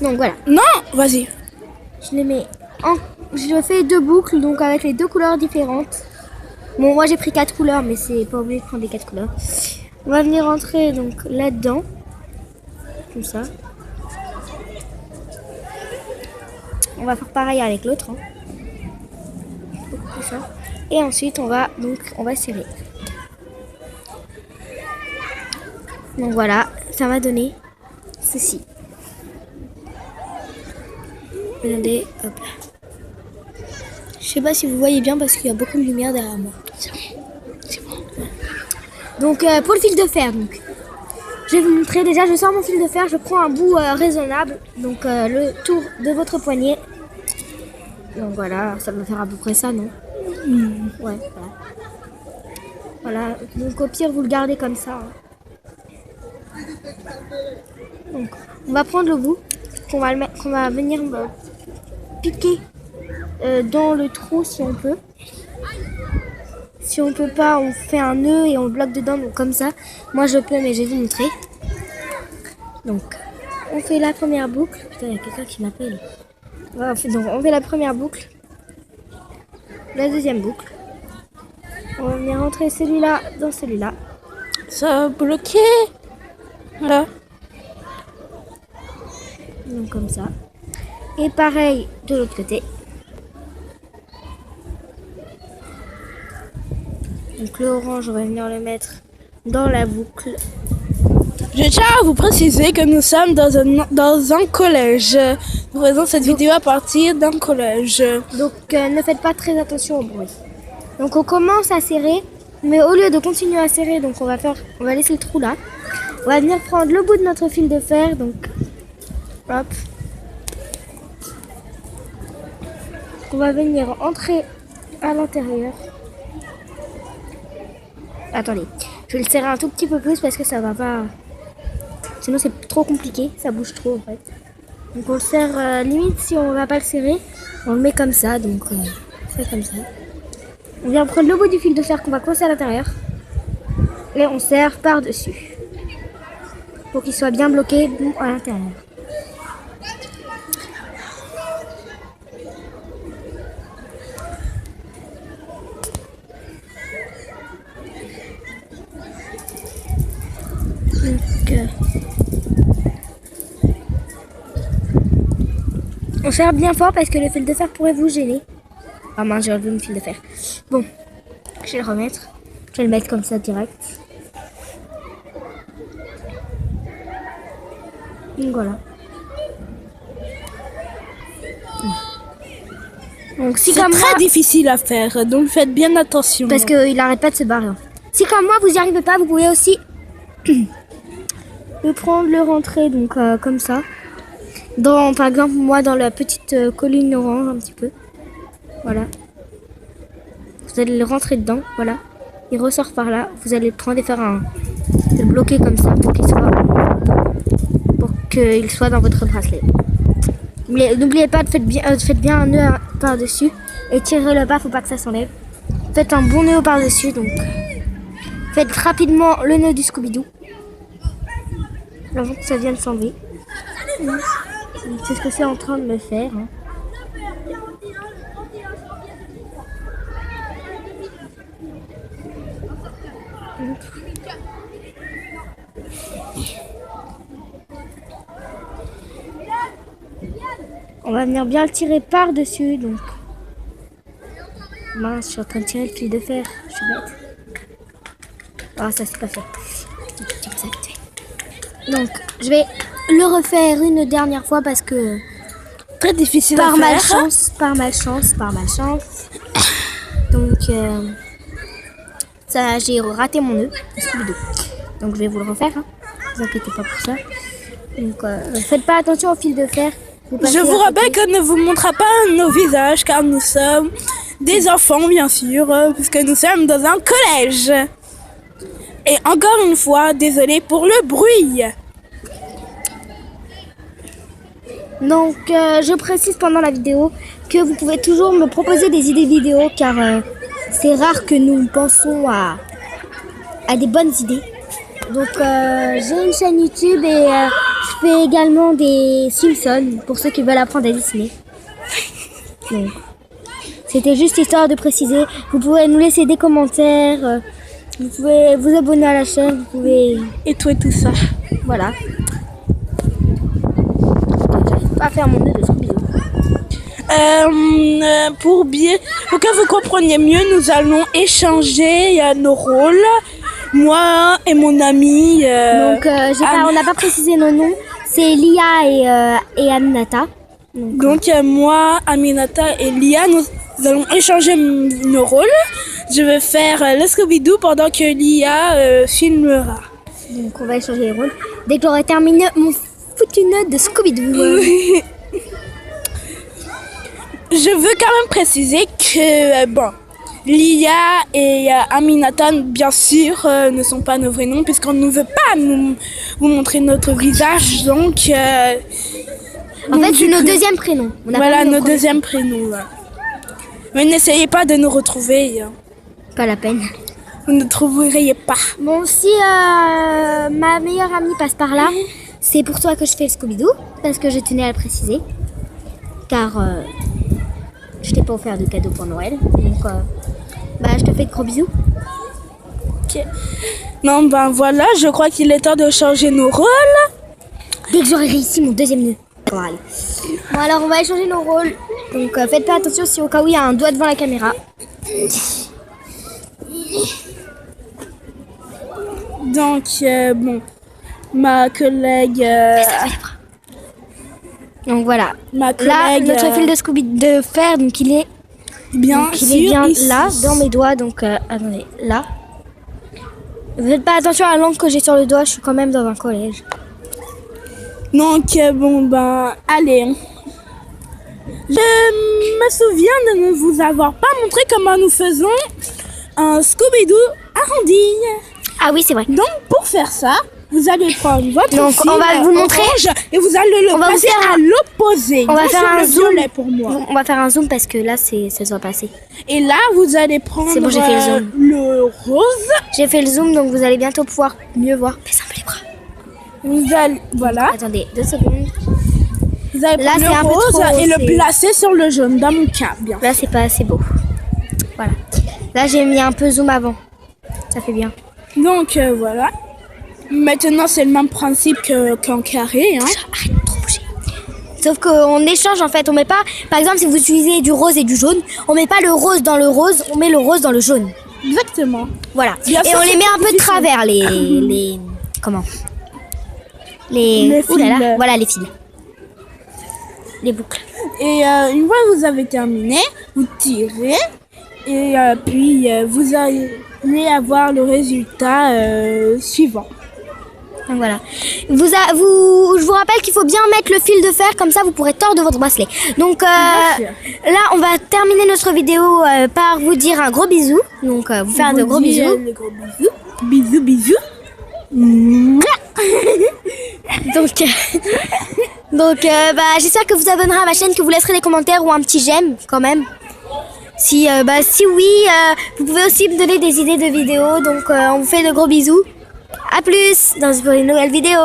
Donc voilà. Non, vas-y. Je les mets en... Je fais 2 boucles, donc avec les 2 couleurs différentes. Bon, moi j'ai pris 4 couleurs, mais c'est pas obligé de prendre les 4 couleurs. On va venir rentrer donc là-dedans. Comme ça. On va faire pareil avec l'autre. Hein. Comme ça. Et ensuite, on va serrer. Donc voilà, ça va donner ceci. Regardez, hop là. Je sais pas si vous voyez bien parce qu'il y a beaucoup de lumière derrière moi. C'est bon. Donc pour le fil de fer, donc, je vais vous montrer. Déjà, je sors mon fil de fer, je prends un bout raisonnable, donc le tour de votre poignet. Donc voilà, ça va faire à peu près ça, non? Ouais, voilà. Voilà, donc au pire, vous le gardez comme ça. Hein. Donc, on va prendre le bout, qu'on va venir piquer dans le trou si on peut. Si on peut pas, on fait un nœud et on le bloque dedans, donc comme ça. Moi je peux, mais je vais vous montrer. Donc, on fait la première boucle. Putain, il y a quelqu'un qui m'appelle. Voilà, donc, on fait la première boucle. La deuxième boucle. On va venir rentrer celui-là dans celui-là. Ça a bloqué. Voilà. Donc comme ça. Et pareil de l'autre côté. Donc le orange, on va venir le mettre dans la boucle. Je tiens à vous préciser que nous sommes dans un collège. Nous faisons cette vidéo à partir d'un collège. Donc ne faites pas très attention au bruit. Donc on commence à serrer, mais au lieu de continuer à serrer, donc on va laisser le trou là. On va venir prendre le bout de notre fil de fer, donc hop. On va venir entrer à l'intérieur. Attendez, je vais le serrer un tout petit peu plus parce que ça va pas. Sinon c'est trop compliqué, ça bouge trop en fait. Donc on le serre limite si on va pas le serrer, on le met comme ça, donc on fait comme ça. On vient prendre le bout du fil de fer qu'on va coincer à l'intérieur et on serre par-dessus pour qu'il soit bien bloqué à l'intérieur. Donc, on serre bien fort parce que le fil de fer pourrait vous gêner. Ah mince, j'ai enlevé mon fil de fer. Bon, je vais le remettre. Je vais le mettre comme ça direct. Donc voilà. Donc si C'est comme très difficile à faire, donc faites bien attention. parce qu'il n'arrête pas de se barrer. Si comme moi vous n'y arrivez pas, vous pouvez aussi le prendre, le rentrer donc comme ça. Par exemple moi dans la petite colline orange un petit peu. Voilà. Vous allez le rentrer dedans, voilà. Il ressort par là. Vous allez le prendre et le bloquer comme ça pour qu'il soit dans votre bracelet. N'oubliez pas, faites bien un nœud par-dessus et tirez le bas, faut pas que ça s'enlève. Faites un bon nœud par-dessus, donc faites rapidement le nœud du Scooby-Doo avant que ça vienne s'enlever. C'est ce que c'est en train de me faire. Hein. On va venir bien le tirer par-dessus, donc. Mince, je suis en train de tirer le fil de fer, je suis bête. Ah, ça c'est pas fait. Donc, je vais le refaire une dernière fois parce que très difficile à faire. Par malchance. Donc, ça, j'ai raté mon nœud. Donc, je vais vous le refaire. Hein. Ne vous inquiétez pas pour ça. Donc, faites pas attention au fil de fer. Je vous rappelle que ne vous montrera pas nos visages car nous sommes des enfants bien sûr, puisque nous sommes dans un collège. Et encore une fois, désolé pour le bruit. Donc je précise pendant la vidéo que vous pouvez toujours me proposer des idées vidéo car c'est rare que nous pensons à des bonnes idées. Donc j'ai une chaîne YouTube et je fais également des Simpsons pour ceux qui veulent apprendre à dessiner. Donc, c'était juste histoire de préciser. Vous pouvez nous laisser des commentaires. Vous pouvez vous abonner à la chaîne. Vous pouvez... Et tout ça. Voilà. J'arrive pas à faire mon nœud de Scooby-Doo. Pour que vous compreniez mieux, nous allons échanger nos rôles. Moi et mon ami. Donc, on n'a pas précisé nos noms. C'est Lia et Aminata. Donc moi, Aminata et Lia, nous allons échanger nos rôles. Je vais faire le Scooby-Doo pendant que Lia filmera. Donc on va échanger les rôles. Dès que j'aurai terminé mon foutu nœud de Scooby-Doo. Je veux quand même préciser que Lia et Aminata, bien sûr, ne sont pas nos vrais noms puisqu'on ne veut pas vous montrer notre visage. Donc, en fait, c'est nos deuxièmes prénoms. Voilà, nos deuxièmes prénoms. Ouais. Mais n'essayez pas de nous retrouver. Pas la peine. Vous ne trouveriez pas. Bon, si ma meilleure amie passe par là, c'est pour toi que je fais le Scooby-Doo, parce que je tenais à le préciser. Car je t'ai pas offert de cadeau pour Noël. Donc, je te fais de gros bisous. Ok. Non, voilà, je crois qu'il est temps de changer nos rôles. Dès que j'aurai réussi mon deuxième nœud. Voilà. Bon, alors on va échanger nos rôles. Donc, faites pas attention si au cas où il y a un doigt devant la caméra. Donc, ma collègue... Donc voilà. Ma collègue... Là, notre fil de Scooby de fer, donc il est bien ici. Là, dans mes doigts. Donc, attendez, là. Faites pas attention à l'angle que j'ai sur le doigt, je suis quand même dans un collège. Donc, allez. Je me souviens de ne vous avoir pas montré comment nous faisons un Scooby-Doo arrondi. Ah oui, c'est vrai. Donc, pour faire ça, vous allez prendre votre fil on va vous montrer orange et vous allez le placer à l'opposé. On va faire un zoom pour moi. On va faire un zoom parce que là, ça doit passer. Et là, vous allez prendre j'ai fait le zoom. Le rose. J'ai fait le zoom, donc vous allez bientôt pouvoir mieux voir. Baisse un peu les bras. Vous allez, voilà. Attendez, 2 secondes. Vous allez prendre le rose et le placer sur le jaune, dans mon cas, bien. Là, c'est pas assez beau. Voilà. Là, j'ai mis un peu zoom avant. Ça fait bien. Donc, voilà. Maintenant, c'est le même principe qu'en carré. Hein. Arrête de trop bouger. Sauf qu'on échange, en fait. On met pas... Par exemple, si vous utilisez du rose et du jaune, on met pas le rose dans le rose, on met le rose dans le jaune. Exactement. Voilà. Bien et sûr, on les met un peu de travers, les... Comment les fils. Voilà, les fils. Les boucles. Et une fois que vous avez terminé, vous tirez et puis vous allez avoir le résultat suivant. Donc voilà. Je vous rappelle qu'il faut bien mettre le fil de fer, comme ça vous pourrez tordre votre bracelet. Donc là, on va terminer notre vidéo par vous dire un gros bisou. Donc vous faire de gros bisous. Bisous, bisous. Donc j'espère que vous abonnerez à ma chaîne, que vous laisserez des commentaires ou un petit j'aime quand même. Si oui, vous pouvez aussi me donner des idées de vidéos. Donc on vous fait de gros bisous. A plus dans une nouvelle vidéo.